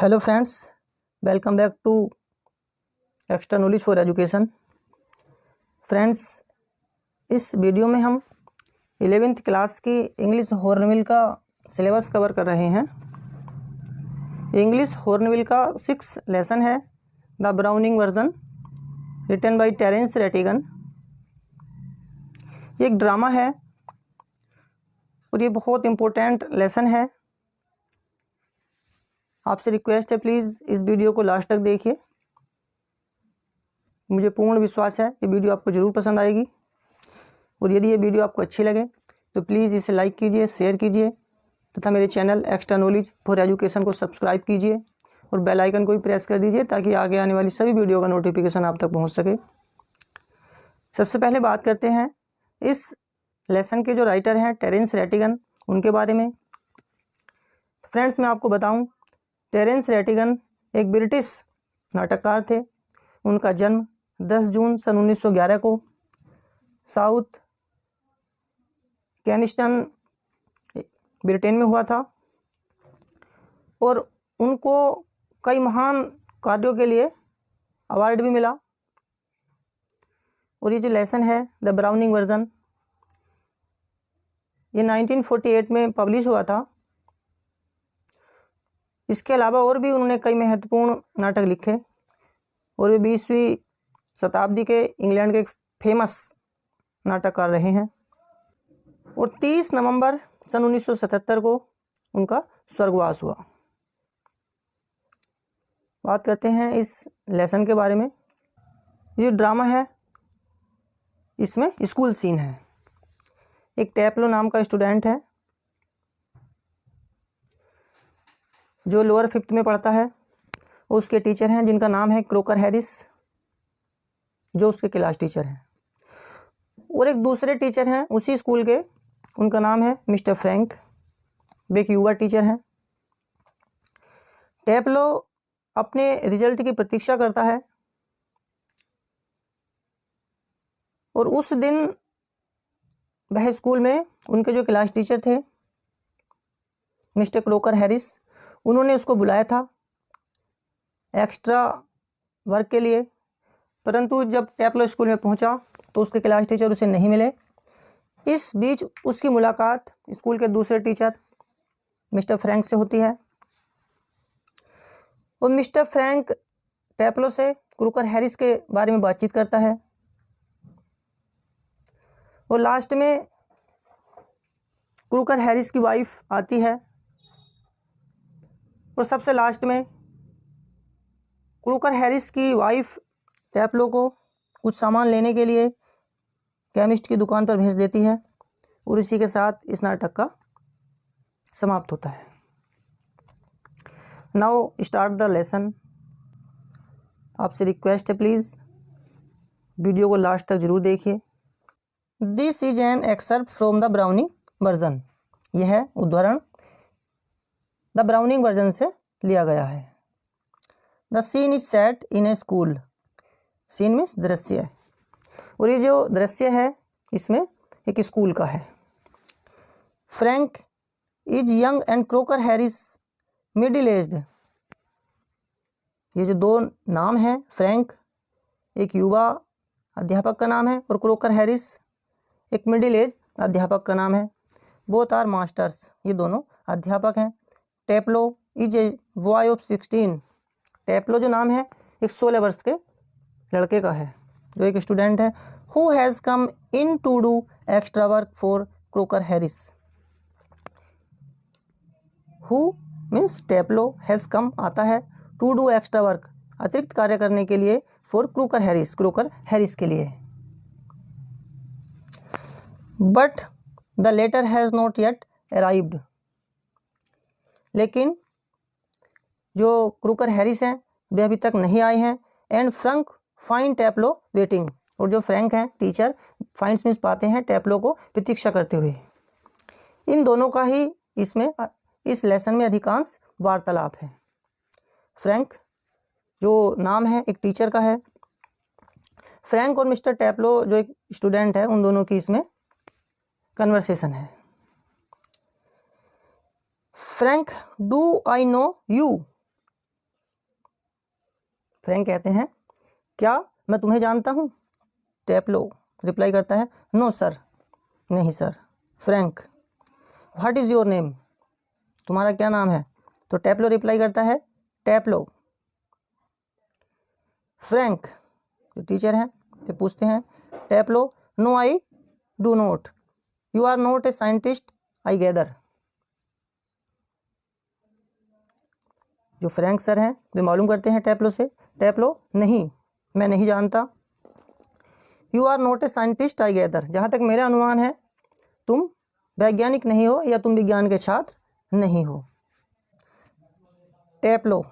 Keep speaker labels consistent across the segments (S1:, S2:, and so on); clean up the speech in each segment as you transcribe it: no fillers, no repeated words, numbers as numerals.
S1: Hello friends, welcome back to extra knowledge for education. Friends, इस video में हम 11th class की English Hornbill का सिलेबस कवर कर रहे हैं। इंग्लिश हॉर्नबिल का 6 लेसन है the Browning version, written by Terence Rattigan. ये एक ड्रामा है और ये बहुत इम्पोर्टेंट लेसन है। आपसे रिक्वेस्ट है, प्लीज़ इस वीडियो को लास्ट तक देखिए। मुझे पूर्ण विश्वास है ये वीडियो आपको ज़रूर पसंद आएगी, और यदि ये वीडियो आपको अच्छी लगे तो प्लीज़ इसे लाइक कीजिए, शेयर कीजिए तथा मेरे channel extra knowledge for education को सब्सक्राइब कीजिए और बेल आइकन को भी प्रेस कर दीजिए ताकि आगे आने वाली सभी वीडियो का नोटिफिकेशन आप तक पहुंच सके। सबसे पहले बात करते हैं इस लेसन के जो राइटर हैं टेरेंस रेटिगन, उनके बारे में। फ्रेंड्स, मैं आपको बताऊं, टेरेंस रेटिगन एक ब्रिटिश नाटककार थे। उनका जन्म 10 जून सन 1911 को साउथ कैनिस्टन ब्रिटेन में हुआ था, और उनको कई महान कार्यों के लिए अवार्ड भी मिला। और ये जो लेसन है द ब्राउनिंग वर्जन, ये 1948 में पब्लिश हुआ था। इसके अलावा और भी उन्होंने कई महत्वपूर्ण नाटक लिखे, और वे 20वीं शताब्दी के इंग्लैंड के एक फेमस नाटककार रहे हैं। और 30 नवंबर सन 1977 को उनका स्वर्गवास हुआ। बात करते हैं इस लेसन के बारे में। ये ड्रामा है, इसमें स्कूल सीन है। एक टेप्लो नाम का स्टूडेंट है जो लोअर 5th में पढ़ता है। उसके टीचर हैं जिनका नाम है क्रोकर हैरिस, जो उसके क्लास टीचर हैं। और एक दूसरे टीचर हैं उसी स्कूल के, उनका नाम है मिस्टर फ्रैंक, वे एक युवा टीचर हैं। टेप्लो अपने रिजल्ट की प्रतीक्षा करता है, और उस दिन वह स्कूल में उनके जो क्लास टीचर थे मिस्टर क्रोकर हैरिस, उन्होंने उसको बुलाया था एक्स्ट्रा वर्क के लिए। परंतु जब टेप्लो स्कूल में पहुंचा तो उसके क्लास टीचर उसे नहीं मिले। इस बीच उसकी मुलाकात स्कूल के दूसरे टीचर मिस्टर फ्रैंक से होती है, और मिस्टर फ्रैंक टेप्लो से क्रोकर हैरिस के बारे में बातचीत करता है। और लास्ट में क्रोकर हैरिस की वाइफ आती है, और सबसे लास्ट में क्रोकर हैरिस की वाइफ टेप्लो को कुछ सामान लेने के लिए केमिस्ट की दुकान पर भेज देती है, और इसी के साथ इस नाटक का समाप्त होता है। Now start the lesson. आपसे रिक्वेस्ट है, प्लीज़ वीडियो को लास्ट तक जरूर देखिए। This is an excerpt from the Browning version. यह है उद्धरण द ब्राउनिंग वर्जन से लिया गया है। The scene is set in a school. Scene means दृश्य, और ये जो दृश्य है इसमें एक स्कूल का है। Frank is young and croaker Harris middle aged. ये जो दो नाम हैं, फ्रैंक एक युवा अध्यापक का नाम है, और क्रोकर हैरिस एक मिडिल एज अध्यापक का नाम है। बोथ आर मास्टर्स, ये दोनों अध्यापक हैं। टेप्लो इज ए बॉय ऑफ 16। टेप्लो जो नाम है एक 16 वर्ष के लड़के का है, जो एक स्टूडेंट है। Who has come in to do extra work for Crocker Harris. Who means Taplow, has come आता है, टू डू एक्स्ट्रा वर्क अतिरिक्त कार्य करने के लिए, for Crocker Harris Crocker Harris के लिए। But the letter has not yet arrived. लेकिन जो क्रोकर हैरिस हैं वे अभी तक नहीं आए हैं। And Frank find Taplow waiting. और जो फ्रैंक हैं टीचर, फाइंड्स मीन्स पाते हैं टेप्लो को प्रतीक्षा करते हुए। इन दोनों का ही इसमें इस लेसन में अधिकांश वार्तालाप है। फ्रैंक जो नाम है एक टीचर का है। फ्रैंक और मिस्टर टेप्लो जो एक स्टूडेंट है, उन दोनों की इसमें कन्वर्सेशन है। Frank, do I know you. Frank कहते हैं क्या मैं तुम्हें जानता हूँ? टेप्लो रिप्लाई करता है नो सर, नहीं sir. Frank what is your name, तुम्हारा क्या नाम है? तो टेप्लो रिप्लाई करता है टेप्लो। फ्रैंक जो टीचर हैं तो पूछते हैं Taplow no I do not, you are not a scientist I gather. जो फ्रैंक सर हैं वे मालूम करते हैं टेप्लो से टेप्लो नहीं, मैं नहीं जानता। You are not a scientist I gather, जहाँ तक मेरा अनुमान है तुम वैज्ञानिक नहीं हो या तुम विज्ञान के छात्र नहीं हो। टेप्लो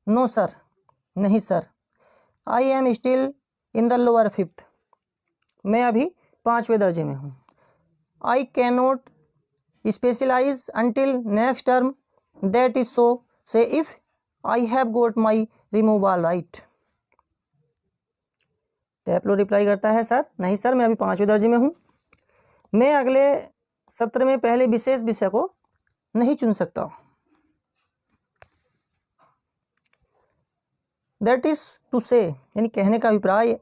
S1: नो सर, नहीं sir. I am still in the lower fifth, मैं अभी 5वें दर्जे में हूँ। I can not specialise until next term, that is so say if I have got my removal right. Taplow reply करता है sir नहीं सर, मैं अभी 5वें दर्जे में हूँ, मैं अगले सत्र में पहले विशेष विषय को नहीं चुन सकता। दैट इज टू से यानी कहने का अभिप्राय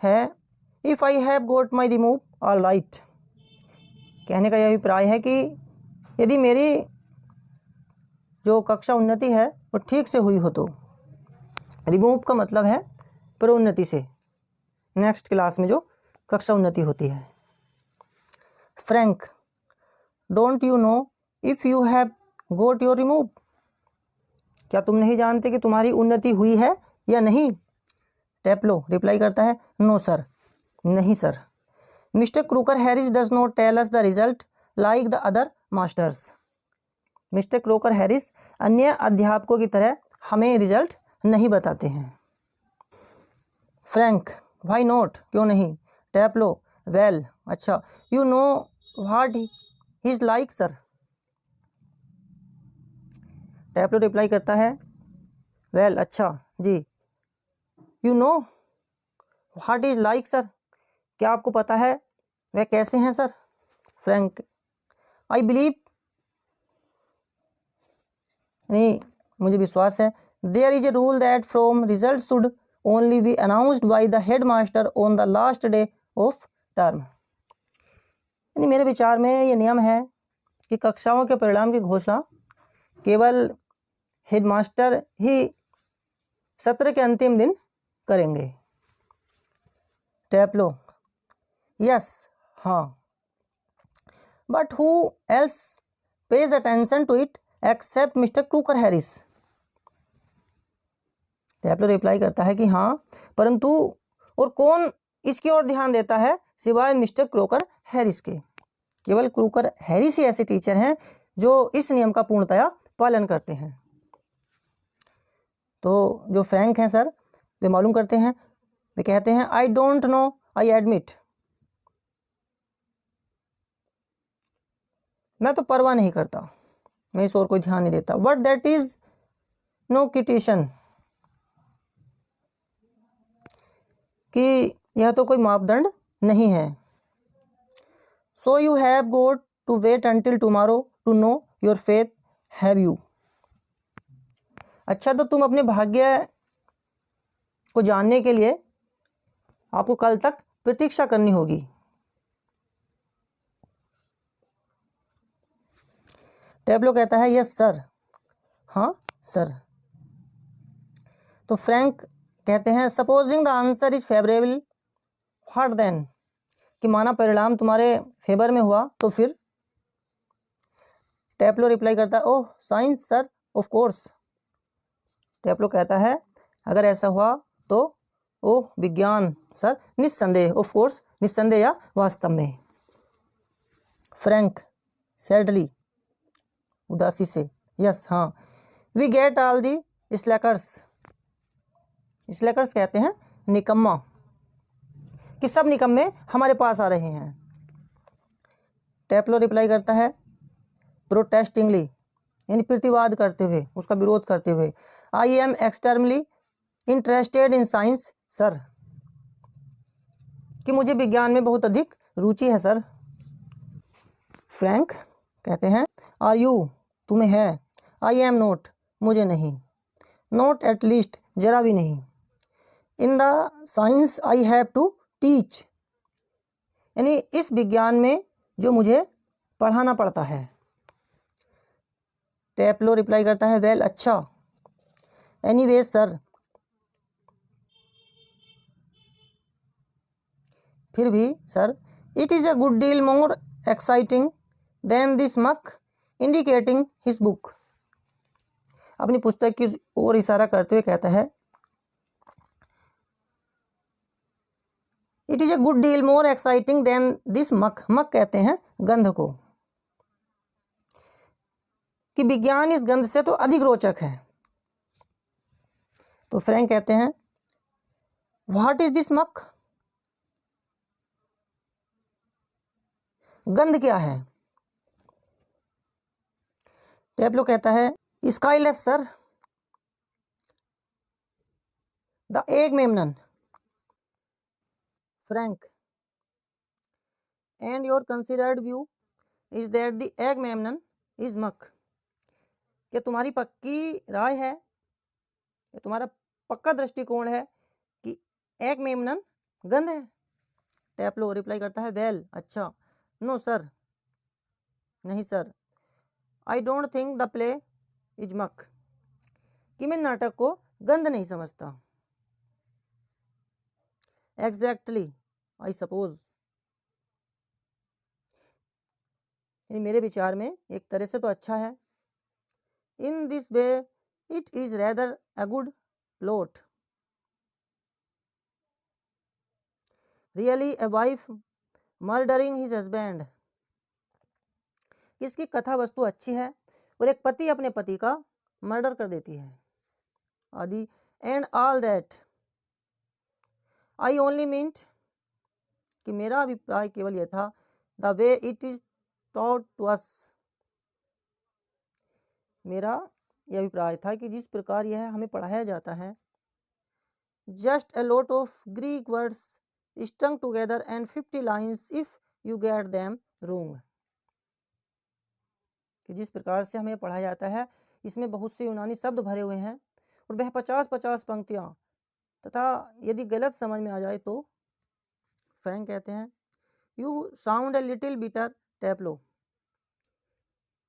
S1: है if I have got my remove all right, कहने का यह अभिप्राय है कि यदि मेरी जो कक्षा उन्नति है वो ठीक से हुई हो तो। रिमूव का मतलब है प्रोन्नति से, नेक्स्ट क्लास में जो कक्षा उन्नति होती है। Frank don't you know if you have goat your remove, क्या तुम नहीं जानते कि तुम्हारी उन्नति हुई है या नहीं? टेप्लो रिप्लाई करता है नो सर, नहीं सर। Mister Crocker Harris does not tell us the result like the other masters, Mister Crocker Harris अन्य अध्यापकों की तरह हमें रिजल्ट नहीं बताते हैं। फ्रैंक व्हाई नॉट, क्यों नहीं? टेप्लो वेल अच्छा, you know what he is like sir. Taplow reply करता है वेल अच्छा जी। You know what is like sir, क्या आपको पता है वह कैसे हैं सर? फ्रैंक आई बिलीव, नहीं मुझे विश्वास है, there is a rule that from result should only be announced by the head master on the last day of term, यानी मेरे विचार में ये नियम है कि कक्षाओं के परिणाम की घोषणा केवल हेडमास्टर ही सत्र के अंतिम दिन करेंगे। टेप्लो यस हाँ, but who else pays attention to it except Mister Crocker Harris. Taplow reply करता है कि हाँ, परंतु और कौन इसकी ओर ध्यान देता है सिवाय मिस्टर क्रूकर हैरिस के। केवल क्रूकर हैरिस ही ऐसे टीचर हैं जो इस नियम का पूर्णतया पालन करते हैं। तो जो फ्रैंक हैं सर वे मालूम करते हैं, वे कहते हैं I don't know I admit, मैं तो परवाह नहीं करता, मैं इस ओर कोई ध्यान नहीं देता। But that is no criterion, कि यह तो कोई मापदंड नहीं है। So you have got to wait until tomorrow to know your fate have you, अच्छा तो तुम अपने भाग्य को जानने के लिए आपको कल तक प्रतीक्षा करनी होगी। टेप्लो कहता है यस सर, हाँ सर। तो फ्रैंक कहते हैं supposing the answer is favourable what then, कि माना परिणाम तुम्हारे फेवर में हुआ तो फिर? टेप्लो रिप्लाई करता है ओह साइंस सर ऑफ कोर्स। टेप्लो कहता है अगर ऐसा हुआ तो ओह विज्ञान सर, निस्संदेह ऑफ कोर्स, निस्संदेह या वास्तव में। फ्रैंक सैडली उदासी से यस हाँ, we get all the slackers, slackers कहते हैं निकम्मा, कि सब निकम्मे हमारे पास आ रहे हैं। टेप्लो रिप्लाई करता है प्रोटेस्टिंगली, यानी प्रतिवाद करते हुए, उसका विरोध करते हुए, I am extremely interested in science sir, कि मुझे विज्ञान में बहुत अधिक रुचि है सर। फ्रैंक कहते हैं आर यू, तुम्हें है, आई एम नोट, मुझे नहीं, नोट एट लीस्ट, जरा भी नहीं। In the science I have to teach, यानी इस विज्ञान में जो मुझे पढ़ाना पड़ता है। टेप्लो रिप्लाई करता है वेल, अच्छा। एनीवे सर, फिर भी sir, it is a good deal more exciting than this muck, indicating his book. अपनी पुस्तक की ओर इशारा करते हुए कहता है it is a good deal more exciting than this muck. Muck कहते हैं गंध को, कि विज्ञान इस गंध से तो अधिक रोचक है। तो फ्रैंक कहते हैं व्हाट इज दिस मक, गंध क्या है। टेप्लो कहता है स्काईलेस सर, द एग मेमनन। Frank and your considered view is that the Agamemnon is इज मक। क्या तुम्हारी पक्की राय है, तुम्हारा पक्का दृष्टिकोण है कि एग मेमनन गंध है। टेप्लो रिप्लाई करता है वेल, अच्छा। नो सर, नहीं sir. I don't think the play is मक, कि मैं नाटक को गंध नहीं समझता। एग्जैक्टली आई सपोज, मेरे विचार में एक तरह से तो अच्छा है। In this way it is rather a good plot, really a wife murdering his husband. इसकी कथा वस्तु अच्छी है और एक पति अपने पति का मर्डर कर देती है आदि। And all that I only meant, कि मेरा अभिप्राय केवल यह था the way it is taught to us, मेरा यह अभिप्राय था कि जिस प्रकार यह हमें पढ़ाया जाता है। Just a lot of Greek words strung together and 50 lines if you get them wrong, कि जिस प्रकार से हमें पढ़ाया जाता है इसमें बहुत से यूनानी शब्द भरे हुए हैं और वह 50-50 पंक्तियां, तथा यदि गलत समझ में आ जाए तो। फ्रैंक कहते हैं you sound a little bitter Taplow,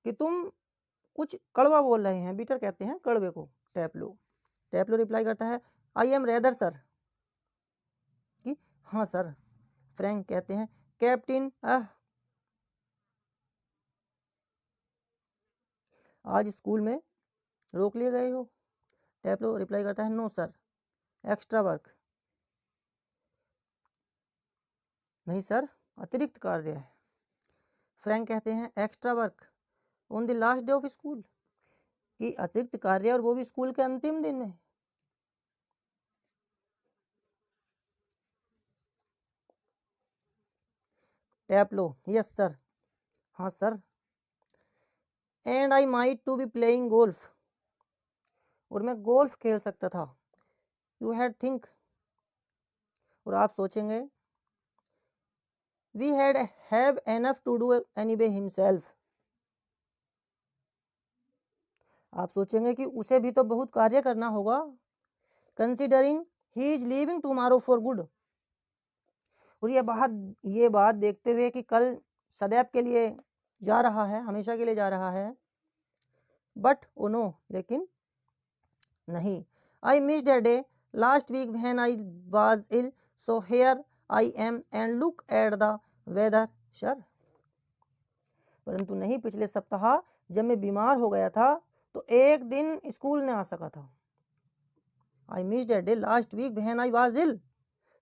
S1: कि तुम कुछ कड़वा बोल रहे हैं। बिटर कहते हैं कड़वे को। टेप्लो रिप्लाई करता है आई एम रेदर सर, कि हाँ सर। फ्रैंक कहते हैं कैप्टन आज स्कूल में रोक लिए गए हो। टेप्लो रिप्लाई करता है नो सर, एक्स्ट्रा वर्क। नहीं सर, अतिरिक्त कार्य है। फ्रैंक कहते हैं extra work on the last day of school, कि अतिरिक्त कार्य और वो भी स्कूल के अंतिम दिन में। टेप्लो यस सर, हाँ सर। And I might to be playing golf, और मैं गोल्फ खेल सकता था। यू हैड थिंक, और आप सोचेंगे we had have enough to do anyway himself, आप सोचेंगे कि उसे भी तो बहुत कार्य करना होगा। Considering he is leaving tomorrow for good, और ये बात देखते हुए कि कल सदैव के लिए जा रहा है, हमेशा के लिए जा रहा है। बट ओ नो, लेकिन नहीं। I missed a day last week when I was ill, so here I am and look at the weather sir. परंतु नहीं, पिछले सप्ताह जब मैं बीमार हो गया था तो एक दिन स्कूल न आ सका था। I missed a day last week when I was ill,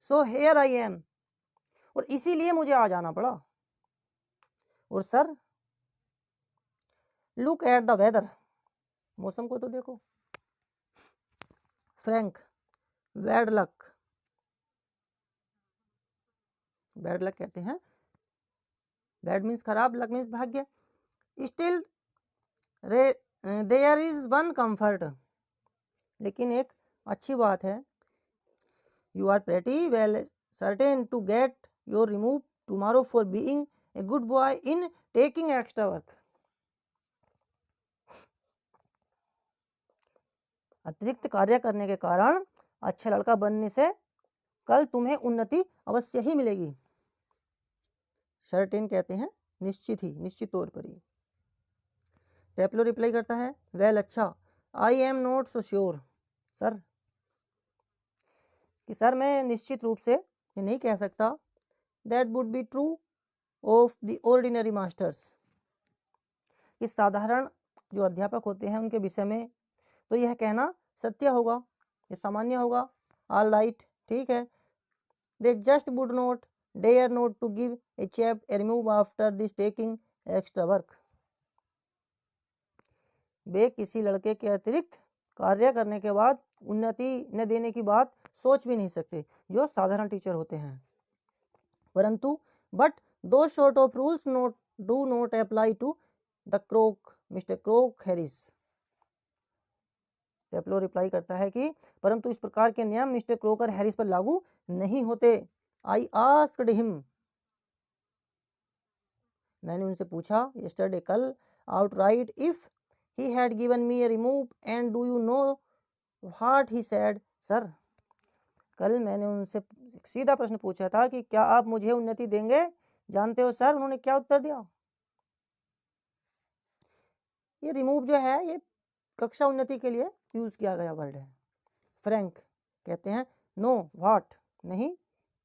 S1: so here I am, और इसीलिए मुझे आ जाना पड़ा। और sir look at the weather, मौसम को तो देखो। Frank bad luck, bad luck कहते हैं, बैड मीन्स खराब, लक मीन्स भाग्य। Still there is one comfort, लेकिन एक अच्छी बात है। You are pretty well certain to get your remove tomorrow for being a good boy in taking extra work. अतिरिक्त कार्य करने के कारण अच्छा लड़का बनने से कल तुम्हें उन्नति अवश्य ही मिलेगी। सर्टेन कहते हैं निश्चित ही, निश्चित तौर पर ही। टेप्लो रिप्लाई करता है वेल अच्छा, आई am not so sure sir, कि सर मैं निश्चित रूप से ये नहीं कह सकता। That would be true of the ordinary masters, कि साधारण जो अध्यापक होते हैं उनके विषय में तो यह कहना सत्य होगा, ये सामान्य होगा। ऑल राइट, ठीक है। They just would not dare not to give a chap a remove after this taking extra work, वे किसी लड़के के अतिरिक्त कार्य करने के बाद उन्नति न देने की बात सोच भी नहीं सकते, जो साधारण टीचर होते हैं। परंतु but though short of rules note do not apply to the Crock Mister Crock Harris. Taplow reply करता है कि परंतु इस प्रकार के नियम मिस्टर क्रोकर हैरिस पर लागू नहीं होते। आई आस्क्ड हिम, मैंने उनसे पूछा यस्टरडे कल, outright if he had given me A remove and do you know what he said sir, कल मैंने उनसे सीधा प्रश्न पूछा था कि क्या आप मुझे उन्नति देंगे, जानते हो सर उन्होंने क्या उत्तर दिया? ये रिमूव जो है ये कक्षा उन्नति के लिए यूज किया गया वर्ड है। फ्रैंक कहते हैं नो व्हाट, नहीं,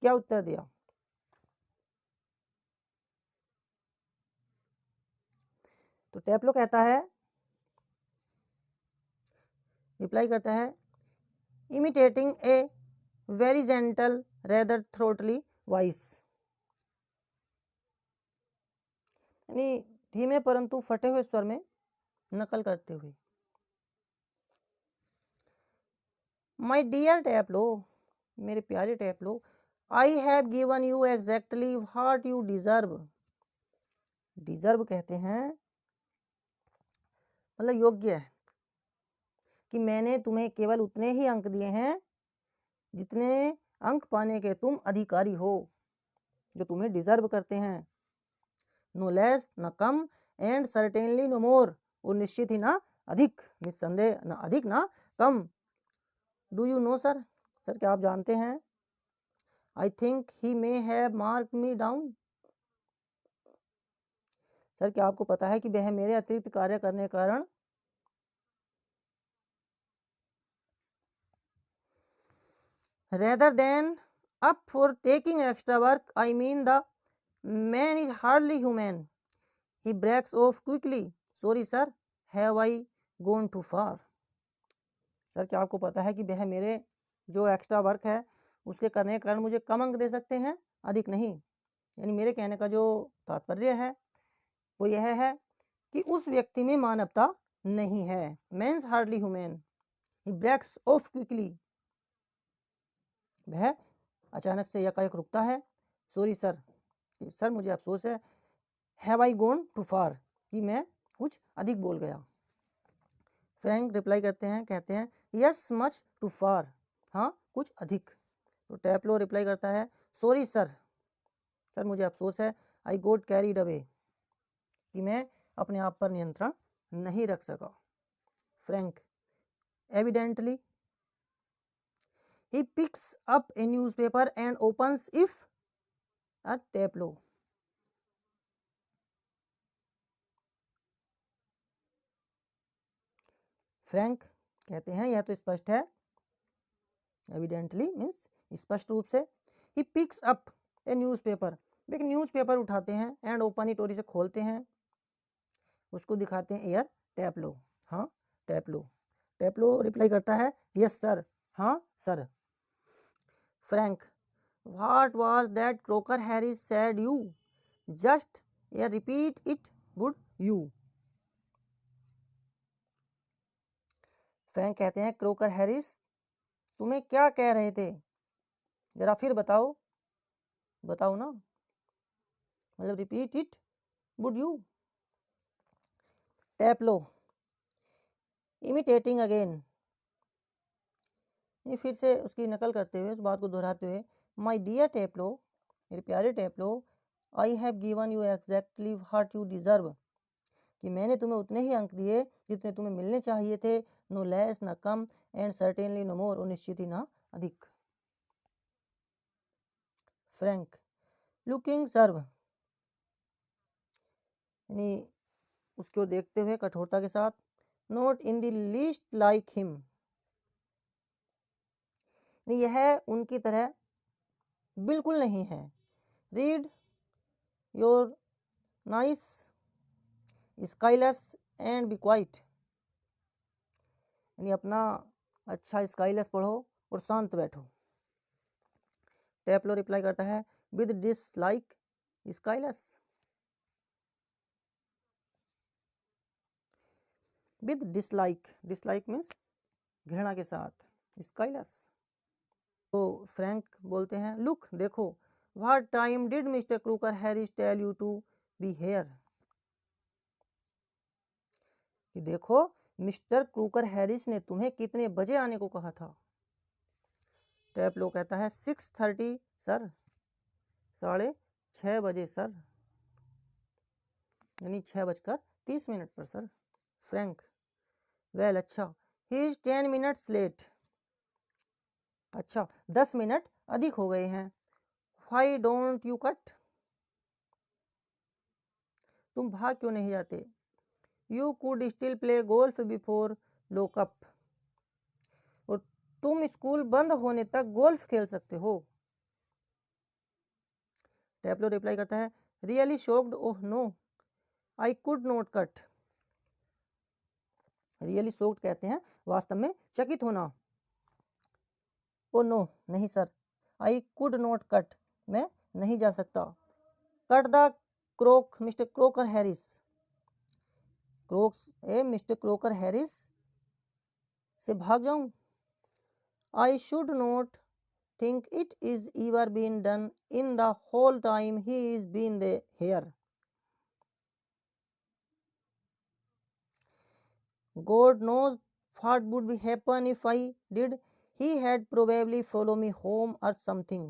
S1: क्या उत्तर दिया? तो टेप्लो कहता है, रिप्लाई करता है imitating a very gentle rather throatily voice, यानी धीमे परंतु फटे हुए स्वर में नकल करते हुए। माय डियर टेप्लो, मेरे प्यारे Taplow, I have given you exactly what you deserve. Deserve कहते हैं मतलब योग्य है, कि मैंने तुम्हें केवल उतने ही अंक दिए हैं जितने अंक पाने के तुम अधिकारी हो, जो तुम्हें डिजर्व करते हैं। नो लेस, न कम, एंड सर्टेनली नो मोर, और निश्चित ही ना अधिक, निस्संदेह ना अधिक ना कम। Do you know sir, sir क्या आप जानते हैं? I think he may have marked me down, sir क्या आपको पता है कि वह मेरे अतिरिक्त कार्य करने के कारण rather than up for taking extra work, I mean the man is hardly human, he breaks off quickly, sorry sir, have I gone too far। Sir क्या आपको पता है कि वह मेरे जो एक्स्ट्रा वर्क है उसके करने के कारण मुझे कम अंक दे सकते हैं, अधिक नहीं। यानी मेरे कहने का जो तात्पर्य है वो यह है कि उस व्यक्ति में मानवता नहीं है। Man's hardly human, he breaks off quickly, वह अचानक से एकाएक रुकता है। सॉरी सर, सर मुझे अफसोस है। हैव आई गोन टू फार, कि मैं कुछ अधिक बोल गया। फ्रैंक रिप्लाई करते हैं, कहते हैं यस मच टू फार, हाँ कुछ अधिक। तो टेप्लो रिप्लाई करता है सॉरी सर, सर मुझे अफसोस है। आई गोट कैरीड अवे, कि मैं अपने आप पर नियंत्रण नहीं रख सका। Frank evidently he picks up a newspaper and opens if a tableau। Frank कहते हैं यह तो स्पष्ट है, एविडेंटली मीन्स स्पष्ट रूप से। He picks up A newspaper, एक न्यूज़पेपर उठाते हैं, एंड ओपन इट, और इसे खोलते हैं, उसको दिखाते हैं एयर टेप्लो, हाँ टेप्लो। टेप्लो रिप्लाई करता है यस सर, हाँ sir. Frank what was that croaker Harris said you, just a repeat it would you. Frank कहते हैं क्रोकर हैरिस तुम्हें क्या कह रहे थे, जरा फिर बताओ, बताओ ना, मतलब repeat it would you. Taplow imitating again, ये फिर से उसकी नकल करते हुए, उस बात को दोहराते हुए, माय डियर टेप्लो, मेरे प्यारे Taplow, I have given you exactly what you deserve, कि मैंने तुम्हें उतने ही अंक दिए जितने तुम्हें मिलने चाहिए थे। नो लेस ना कम एंड सर्टेनली नो मोर, और निश्चित ही ना अधिक। फ्रैंक, लुकिंग सर्व, यानी उसकी ओर देखते हुए कठोरता के साथ, not in the least like him, यह उनकी तरह बिल्कुल नहीं है। Read your nice Aeschylus and be quiet, यानी अपना अच्छा स्काइलस पढ़ो और शांत बैठो। टेप्लो रिप्लाई करता है with dislike Aeschylus, with dislike, dislike means घृणा के साथ, स्काइलस। तो फ्रैंक बोलते हैं लुक, देखो, what time did Mister Crocker Harris tell you to be here, कि देखो मिस्टर क्रूकर हैरिस ने तुम्हें कितने बजे आने को कहा था। टेप्लो कहता है 6:30 सर, 6:30 बजे सर, यानी 6:30 पर सर। फ्रैंक, वेल अच्छा, ही इज 10 मिनट्स लेट, अच्छा 10 मिनट अधिक हो गए हैं। व्हाई डोंट यू कट, तुम भाग क्यों नहीं जाते। You could still play golf before lockup, और तुम स्कूल बंद होने तक गोल्फ खेल सकते हो। टेप्लो रिप्लाई करता है really shocked, oh no I could not cut, really shocked कहते हैं वास्तव में चकित होना। ओ नो, नहीं sir, I could not cut, मैं नहीं जा सकता। Cut the Crock Mister Crocker Harris, Crocks a Mister Crocker Harris से भाग जाऊं। I should not think it is ever been done in the whole time he is been here. God knows what would be happen if I did. He had probably follow me home or something.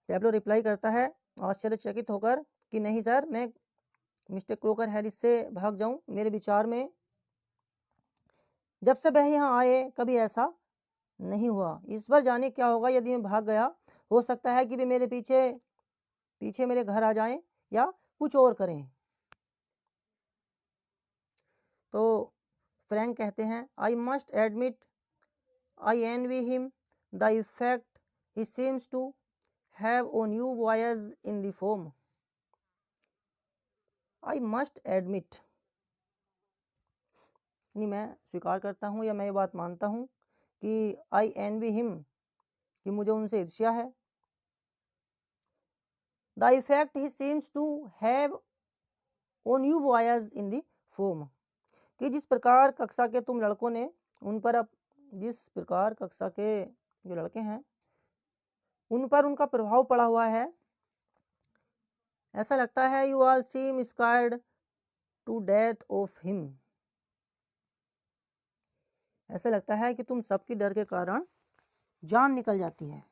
S1: Taplow reply करता है आश्चर्यचकित होकर कि नहीं sir, मैं mister Crocker Harris से भाग जाऊं, मेरे विचार में जब से वह यहाँ आए कभी ऐसा नहीं हुआ। इस बार जाने क्या होगा यदि मैं भाग गया, हो सकता है कि वे मेरे पीछे पीछे मेरे घर आ जाएं या कुछ और करें। तो फ्रैंक कहते हैं I must admit I envy him the effect he seems to have on you boys in the form. I must admit, यानी मैं स्वीकार करता हूँ या मैं ये बात मानता हूँ कि आई एनवी हिम, कि मुझे उनसे ईर्ष्या है। The effect he seems to have on you boys in the form, कि जिस प्रकार कक्षा के तुम लड़कों ने उन पर जिस प्रकार कक्षा के जो लड़के हैं उन पर उनका प्रभाव पड़ा हुआ है, ऐसा लगता है you all seem scared to death of him, ऐसा लगता है कि तुम सबकी डर के कारण जान निकल जाती है।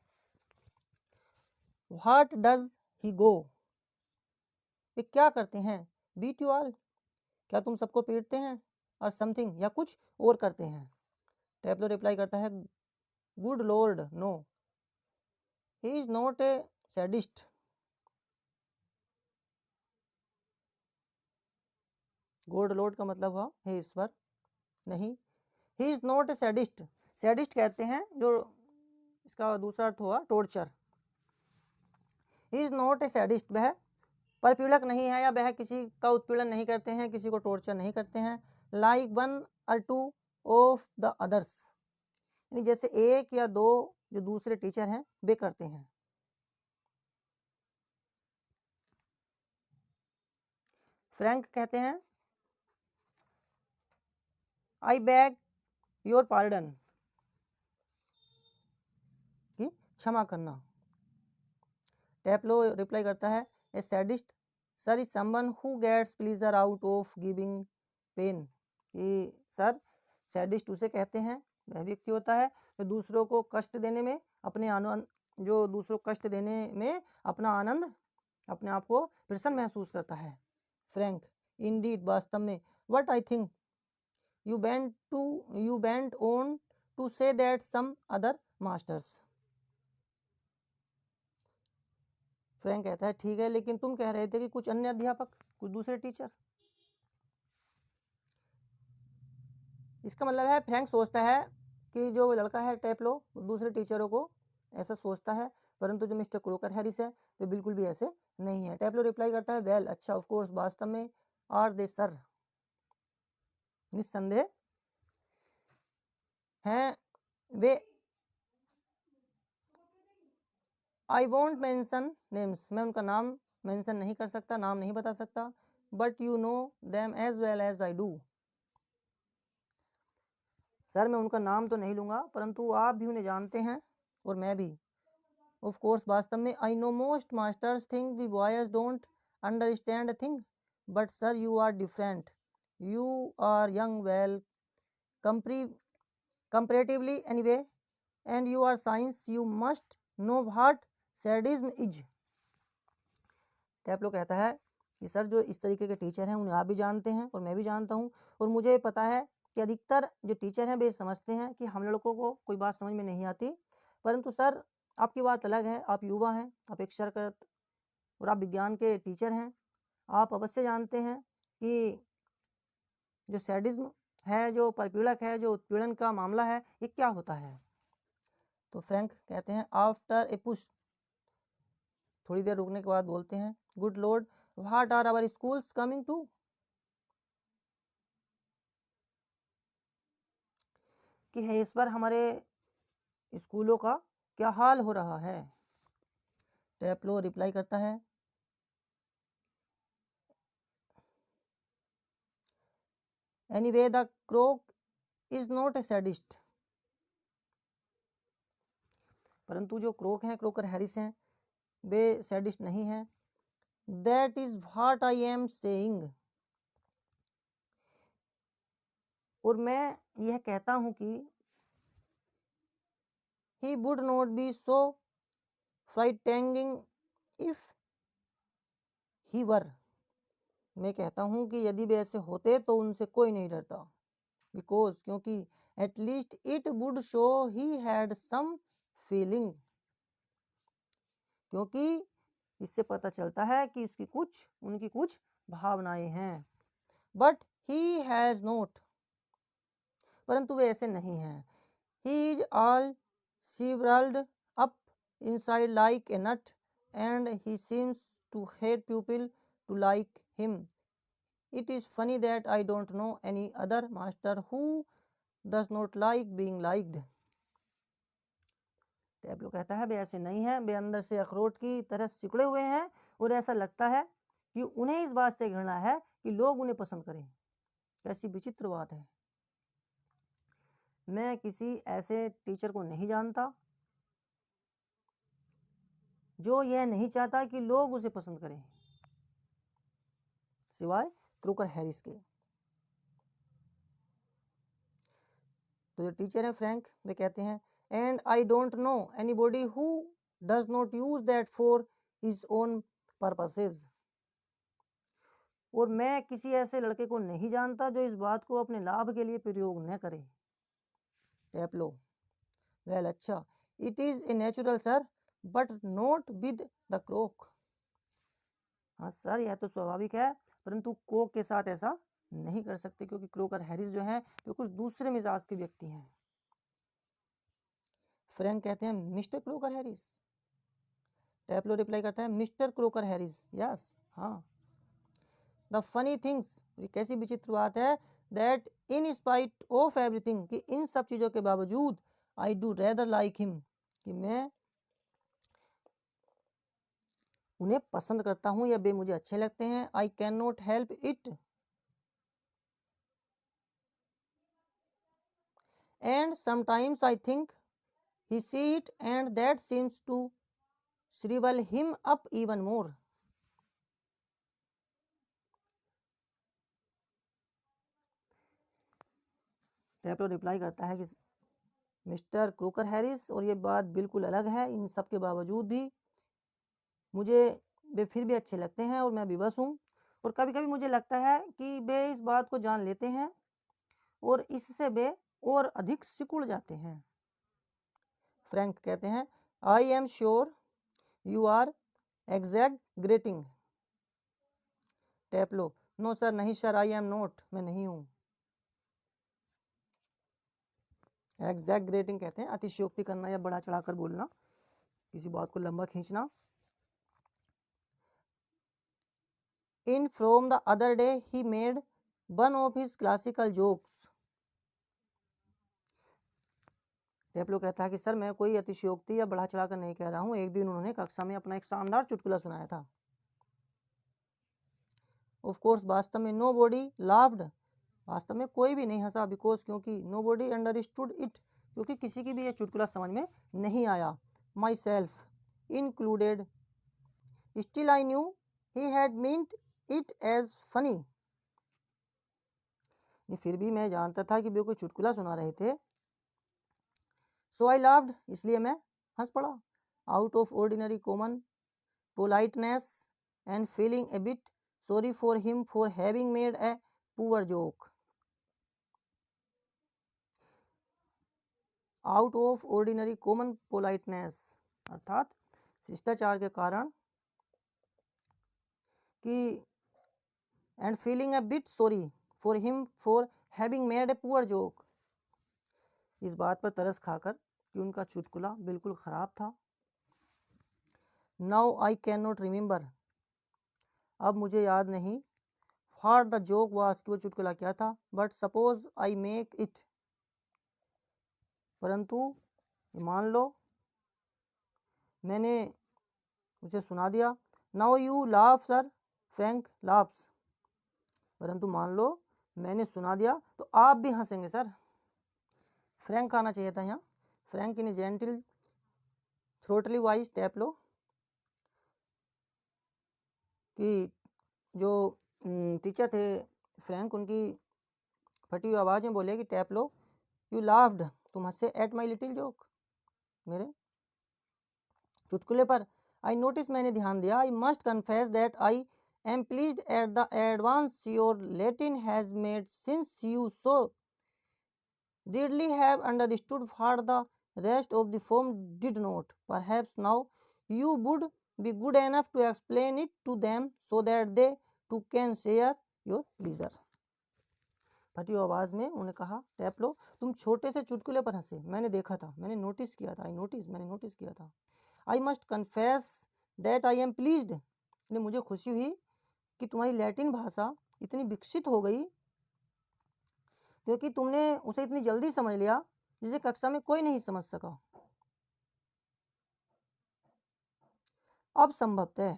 S1: व्हाट डज ही गो, वे क्या करते हैं। बीट यू ऑल, क्या तुम सबको पीटते हैं। और समथिंग, या कुछ और करते हैं। टेप्लो रिप्लाई करता है good lord no, he is not a sadist, good lord का मतलब हुआ हे ईश्वर, नहीं, he is not a sadist, sadist कहते हैं जो इसका दूसरा अर्थ हुआ torture. He is not a sadist, वह परपीड़क नहीं है या वह किसी का उत्पीड़न नहीं करते हैं, किसी को टॉर्चर नहीं करते हैं। लाइक वन और टू ऑफ द अदर्स, यानी जैसे एक या दो जो दूसरे टीचर हैं वे करते हैं। फ्रैंक कहते हैं आई बैग योर पार्डन, कि क्षमा करना। टेप्लो रिप्लाई करता है a sadist sir is someone who gets pleasure out of giving pain, कि सर सैडिस्ट उसे कहते हैं, वह व्यक्ति होता है जो दूसरों को कष्ट देने में अपने आनंद, जो दूसरों को कष्ट देने में अपना आनंद, अपने आप को प्रसन्न महसूस करता है। फ्रैंक इंडीड, वास्तव में। What I think, you went on to say that some other masters. Frank कहता है ठीक है, लेकिन तुम कह रहे थे कि कुछ अन्य अध्यापक, कुछ दूसरे टीचर। इसका मतलब है फ्रैंक सोचता है कि जो लड़का है टेप्लो दूसरे टीचरों को ऐसा सोचता है, परंतु जो मिस्टर क्रोकर हैरिस है तो बिल्कुल भी ऐसे नहीं है। टेप्लो रिप्लाई करता है वेल, अच्छा, ऑफ कोर्स, वास्तव में, आर दे सर, निस्संदेह हैं वे। आई वॉन्ट मेंशन नेम्स, मैं उनका नाम मेंशन नहीं कर सकता, नाम नहीं बता सकता, but you know them as well as I do. Sir मैं उनका नाम तो नहीं लूँगा, परंतु आप भी उन्हें जानते हैं और मैं भी। ऑफ कोर्स, वास्तव में, I know most masters think we boys don't understand a thing, but sir you are different, you are young, well comparatively anyway, and you are science, you must know what sadism is. टैप्लो कहता है कि sir जो इस तरीके के teacher हैं उन्हें आप भी जानते हैं और मैं भी जानता हूँ, और मुझे पता है कि अधिकतर जो टीचर हैं वे समझते हैं कि हम लड़कों को कोई बात समझ में नहीं आती, परंतु सर आपकी बात अलग है, आप युवा हैं, आप एक शरकत और आप विज्ञान के टीचर हैं, आप अवश्य जानते हैं कि जो सैडिज्म है, जो परपीड़क है, जो उत्पीड़न का मामला है, ये क्या होता है। तो फ्रैंक कहते हैं आफ्टर ए पुश, थोड़ी देर रुकने के बाद बोलते हैं good lord, what are our schools coming to, कि है इस बार हमारे स्कूलों का क्या हाल हो रहा है। टेप्लो रिप्लाई करता है anyway the crook is not a sadist, परंतु जो क्रोक हैं, क्रोकर हैरिस हैं, वे सैडिस्ट नहीं हैं। That is what I am saying, और मैं यह कहता हूं कि he would not be so frightening if he were, मैं कहता हूं कि यदि वे ऐसे होते तो उनसे कोई नहीं डरता, बिकॉज, क्योंकि, at least it would show he had some feeling, क्योंकि इससे पता चलता है कि उनकी कुछ भावनाएं हैं। बट ही हैज नोट, परंतु वे ऐसे नहीं हैं। He is all shriveled up inside like a nut, and he seems to hate people to like him. It is funny that I don't know any other master who does not like being liked. टेप्लो कहता है वे ऐसे नहीं हैं, वे अंदर से अखरोट की तरह सिकुड़े हुए हैं, और ऐसा लगता है कि उन्हें इस बात से घृणा है कि लोग उन्हें पसंद करें। कैसी विचित्र बात है। मैं किसी ऐसे टीचर को नहीं जानता जो यह नहीं चाहता कि लोग उसे पसंद करें, सिवाय क्रोकर हैरिस के। तो जो टीचर है फ्रैंक, वे कहते हैं and I don't know anybody who does not use that for his own purposes, और मैं किसी ऐसे लड़के को नहीं जानता जो इस बात को अपने लाभ के लिए प्रयोग न करे। टेप्लो वेल, अच्छा, it is a natural sir, but not with the crook, हाँ सर यह तो स्वाभाविक है, परंतु कोक के साथ ऐसा नहीं कर सकते, क्योंकि क्रोकर हैरिस जो है वे कुछ दूसरे मिजाज के व्यक्ति हैं। फ्रैंक कहते हैं mister Crocker Harris. Taplow reply करता है मिस्टर क्रोकर हैरिस, यस, हाँ। द फनी थिंग्स, ये कैसी विचित्र बात है, that in spite of everything, कि इन सब चीज़ों के बावजूद, I do rather like him, कि मैं उन्हें पसंद करता हूँ या वे मुझे अच्छे लगते हैं। आई can not help it, and sometimes I think he see it, and that seems to shrivel him up even more. Taplow reply करता है कि मिस्टर क्रोकर हैरिस, और ये बात बिल्कुल अलग है, इन सब के बावजूद भी मुझे वे फिर भी अच्छे लगते हैं और मैं विवश हूँ, और कभी कभी मुझे लगता है कि वे इस बात को जान लेते हैं और इससे वे और अधिक सिकुड़ जाते हैं। फ्रैंक कहते हैं I am sure you are exaggerating. Taplow no sir, नहीं सर, आई एम नॉट, मैं नहीं हूं। एग्जैगरेटिंग कहते हैं अतिशयोक्ति करना या बढ़ा चढ़ाकर बोलना, किसी बात को लंबा खींचना। In from the other day he made one of his classical jokes. Taplow कहता है कि सर मैं कोई अतिशयोक्ति या बढ़ा चढ़ाकर नहीं कह रहा हूं, एक दिन उन्होंने कक्षा में अपना एक शानदार चुटकुला सुनाया था। ऑफ कोर्स, वास्तव में नो बॉडी लाफ्ड, वास्तव में कोई भी नहीं हंसा, बिकॉज क्योंकि नो बॉडी अंडरस्टूड इट, क्योंकि किसी की भी यह चुटकुला समझ में नहीं आया, myself included. Still I knew he had meant it as funny. फिर भी मैं जानता था कि वे कोई चुटकुला सुना रहे थे। सो आई लाफ्ड, इसलिए मैं हंस पड़ा। Out of ordinary common politeness and feeling A bit sorry for him for having made a poor joke. Out of ordinary common politeness अर्थात शिष्टाचार के कारण कि and feeling A bit sorry for him for having made a poor joke, इस बात पर तरस खाकर कि उनका चुटकुला बिल्कुल खराब था। Now I can not remember, अब मुझे याद नहीं, व्हाट द जोक वाज, कि वो चुटकुला क्या था, but suppose I make it, परंतु मान लो मैंने उसे सुना दिया। Now you laugh sir, Frank laughs, परंतु मान लो मैंने सुना दिया तो आप भी हंसेंगे सर। फ्रैंक आना चाहिए था यहाँ। फ्रैंक इन जेंटिल थ्रोटली वाइज टैपलो, कि जो टीचर थे फ्रैंक, उनकी फटी हुई आवाज़ में बोले कि टैपलो यू लाफ्ड, तुम हंसे एट माई लिटिल जोक, मेरे चुटकुले पर। आई नोटिस, मैंने ध्यान दिया। I must confess that I am pleased at the advance your Latin has made since you so readily have understood what the rest of the form did not. Perhaps now you would be good enough to explain it to them so that they too can share your pleasure. फटी आवाज में उन्होंने कहा, टैपलो तुम छोटे से चुटकुले पर हंसे, मैंने देखा था, मैंने नोटिस किया था, मैंने नोटिस किया था। I must confess that I am pleased, मुझे खुशी हुई कि तुम्हारी लैटिन भाषा इतनी विकसित हो गई क्योंकि तुमने उसे इतनी जल्दी समझ लिया जिसे कक्षा में कोई नहीं समझ सका। अब संभवतः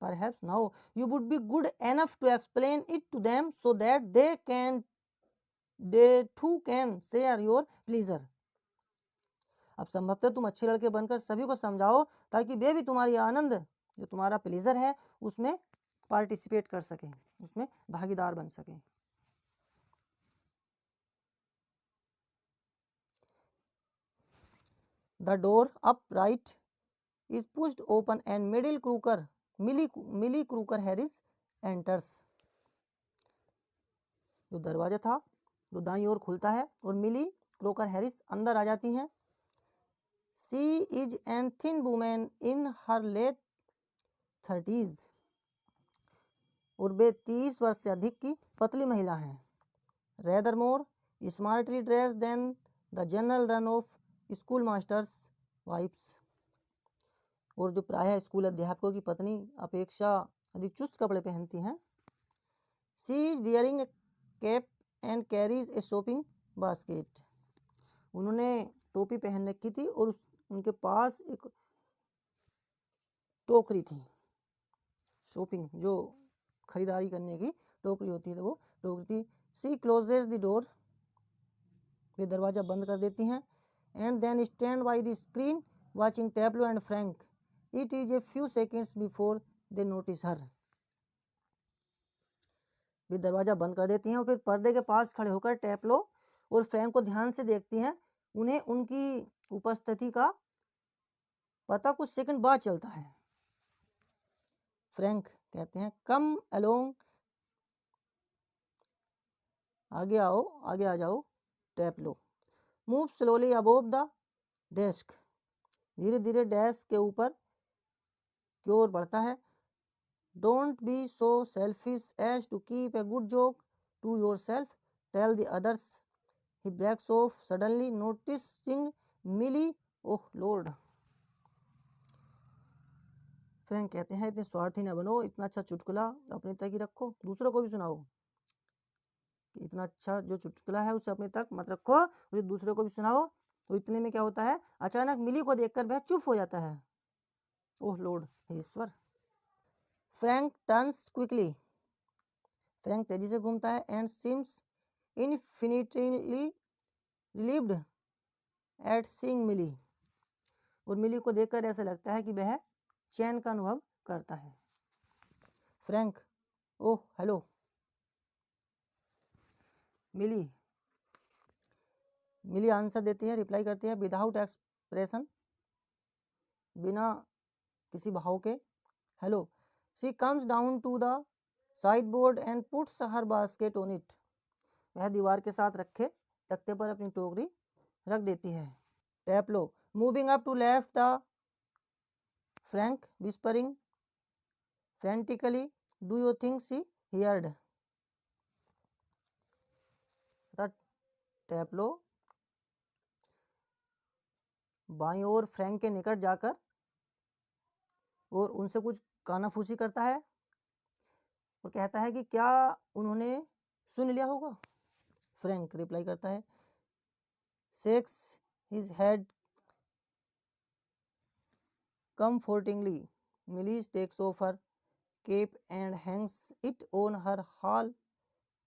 S1: perhaps now you would be good enough to explain it to them so that they too can share your pleasure. अब संभवतः तुम अच्छे लड़के बनकर सभी को समझाओ ताकि वे भी तुम्हारी आनंद, जो तुम्हारा प्लेजर है, उसमें पार्टिसिपेट कर सकें, उसमें भागीदार बन सकें। The door upright is pushed open and Millie Crooker Harris enters. जो दरवाजा था जो दाईं ओर खुलता है और मिली क्रोकर हैरिस अंदर आ जाती हैं। She is an thin woman in her late 30s, और वे 30 वर्ष से अधिक की पतली महिला हैं। Rather more smartly dressed than the general run of school masters wives, और जो प्रायः स्कूल अध्यापकों की पत्नी अपेक्षा अधिक चुस्त कपड़े पहनती हैं। She is wearing A cap and carries A shopping basket, उन्होंने टोपी पहन रखी थी और उनके पास एक टोकरी थी, शॉपिंग जो खरीदारी करने की टोकरी होती है, वो टोकरी थी। शी क्लोजेज द डोर, वे दरवाजा बंद कर देती हैं। And then stand by the screen watching Taplow and Frank, it is a few seconds before they notice her, वे दरवाजा बंद कर देती हैं और फिर पर्दे के पास खड़े होकर टैपलो और फ्रैंक को ध्यान से देखती हैं। उन्हें उनकी उपस्थिति का पता कुछ सेकंड बाद चलता है। फ्रैंक कहते हैं कम अलोंग आगे आओ, आगे आ जाओ, Taplow. Move slowly above the desk, धीरे धीरे डेस्क के ऊपर की ओर बढ़ता है। Don't be so selfish as to keep a good joke to yourself, tell the others. He breaks off suddenly noticing Millie, oh lord. Frank कहते हैं इतने स्वार्थी न बनो, इतना अच्छा चुटकुला अपने तक ही रखो, दूसरों को भी सुनाओ। कि इतना अच्छा जो चुटकुला है उसे अपने तक मत रखो, उसे दूसरों को भी सुनाओ। तो इतने में क्या होता है, अचानक मिली को देखकर वह चुप हो जाता है। ओह लॉर्ड, हे ईश्वर। फ्रैंक टर्न्स क्विकली, फ्रैंक तेजी से घूमता है। And seems infinitely relieved at seeing Millie, और मिली को देखकर ऐसा लगता है कि वह चैन का अनुभव करता है। Frank, oh hello. Millie, Millie answer देती है, रिप्लाई करती है विदाउट एक्सप्रेशन, बिना किसी भाव के, hello. She comes down to the sideboard and puts her basket on it, वह दीवार के साथ रखे तख्ते पर अपनी टोकरी रख देती है। Taplow. Moving up to left the Frank whispering frantically, do you think she heard. Taplow. बाईं ओर फ्रैंक के निकट जाकर और उनसे कुछ कानाफूसी करता है और कहता है कि क्या उन्होंने सुन लिया होगा। फ्रैंक रिप्लाई करता है shakes his head comfortingly. Millie takes off her cape and hangs it on her hall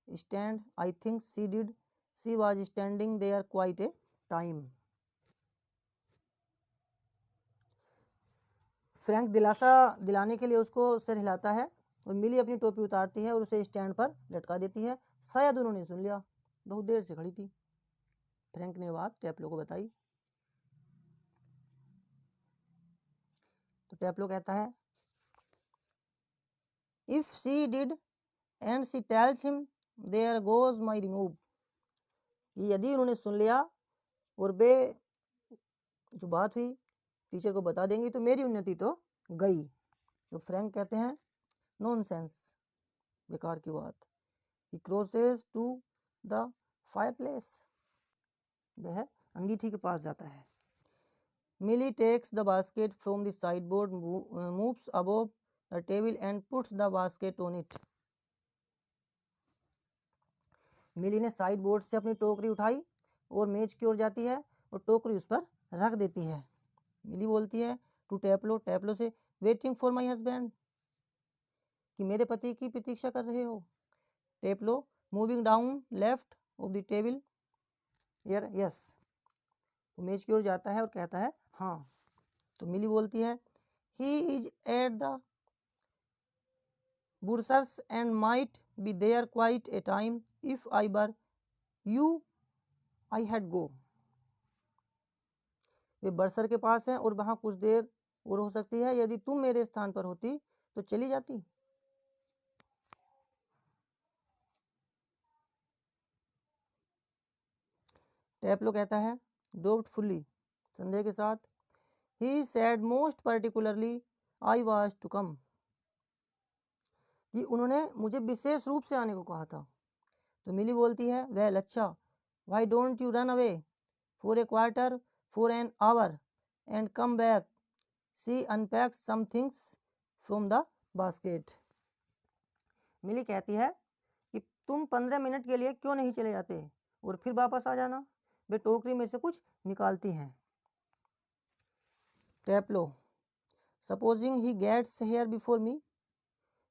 S1: stand. I think she did. She was standing there quite a time. Frank दिलासा दिलाने के लिए उसको सिर हिलाता है और मिली अपनी टोपी उतारती है और उसे स्टैंड पर लटका देती है। शायद उन्होंने सुन लिया, बहुत देर से खड़ी थी। फ्रैंक ने बात टैपलो को बताई। तो टैपलो कहता है if she did and she tells him there goes my remove, यदि उन्होंने सुन लिया और वे जो बात हुई टीचर को बता देंगी तो मेरी उन्नति तो गई। तो फ्रैंक कहते हैं नॉनसेंस, बेकार की बात। He crosses to the fireplace, वह अंगीठी के पास जाता है। Millie takes the basket from the sideboard, moves above the table and puts the basket on it. Millie ने साइड बोर्ड से अपनी टोकरी उठाई और मेज की ओर जाती है और टोकरी उस पर रख देती है। मिली बोलती है टू टैपलो, टैपलो से वेटिंग फॉर माई हस्बैंड, कि मेरे पति की प्रतीक्षा कर रहे हो। Taplow moving down left of the table, yes, मेज की ओर जाता है और कहता है हाँ। तो मिली बोलती है he is at the bursar's and might be there quite a time, if I were you I had go. वे बर्सर के पास हैं और वहां कुछ देर और हो सकती है, यदि तुम मेरे स्थान पर होती तो चली जाती। टैपलो कहता है डाउटफुली, संदेह के साथ, he said most particularly I was to come, कि उन्होंने मुझे विशेष रूप से आने को कहा था। तो मिली बोलती है वेल अच्छा, why don't you run away for a quarter of an hour and come back. She unpacks some things from the basket. Millie कहती है कि तुम 15 मिनट के लिए क्यों नहीं चले जाते और फिर वापस आ जाना। वे टोकरी में से कुछ निकालती हैं। Taplow supposing he gets here before me,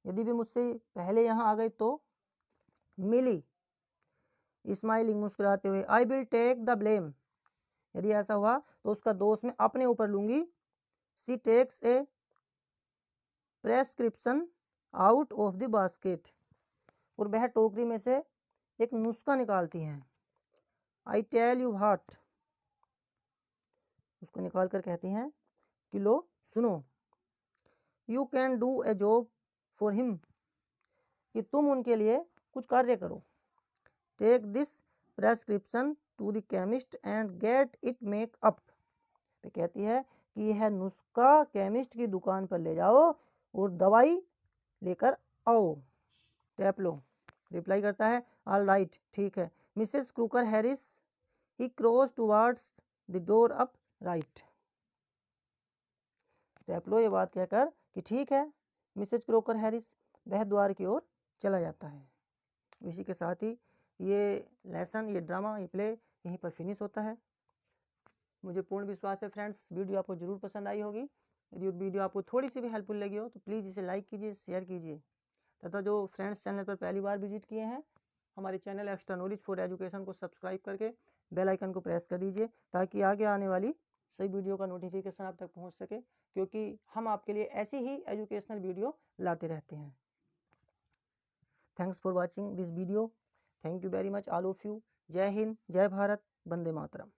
S1: यदि वे मुझसे पहले यहाँ आ गए तो। मिली स्माइलिंग, मुस्कुराते हुए, I will take the blame, यदि ऐसा हुआ तो उसका दोष मैं अपने ऊपर लूंगी। She takes a prescription out of the basket, और वह टोकरी में से एक नुस्खा निकालती हैं। आई टेल यू व्हाट, उसको निकाल कर कहती हैं कि लो सुनो, you can do a job for him, कि तुम उनके लिए कुछ कार्य करो। Take this prescription to the chemist and get it make up. कहती है कि यह नुस्खा केमिस्ट की दुकान पर ले जाओ और दवाई लेकर आओ। टेप्लो रिप्लाई करता है ऑल राइट, ठीक है। Mrs Crocker Harris he cross towards the door up right. Taplow ये बात कहकर कि ठीक है मिसेस क्रूकर हैरिस, वह द्वार की ओर चला जाता है। इसी के साथ ही ये लेसन, ये ड्रामा, ये प्ले यहीं पर फिनिश होता है। मुझे पूर्ण विश्वास है फ्रेंड्स वीडियो आपको ज़रूर पसंद आई होगी। यदि वीडियो आपको थोड़ी सी भी हेल्पफुल लगी हो तो प्लीज़ इसे लाइक कीजिए, शेयर कीजिए, तथा जो फ्रेंड्स चैनल पर पहली बार विजिट किए हैं हमारे channel extra knowledge for education को सब्सक्राइब करके बेल आइकन को प्रेस कर दीजिए ताकि आगे आने वाली सही वीडियो का नोटिफिकेशन आप तक पहुंच सके, क्योंकि हम आपके लिए ऐसी ही एजुकेशनल वीडियो लाते रहते हैं। Thanks for watching this video. Thank you very much all of you. जय हिंद, जय भारत, वंदे मातरम।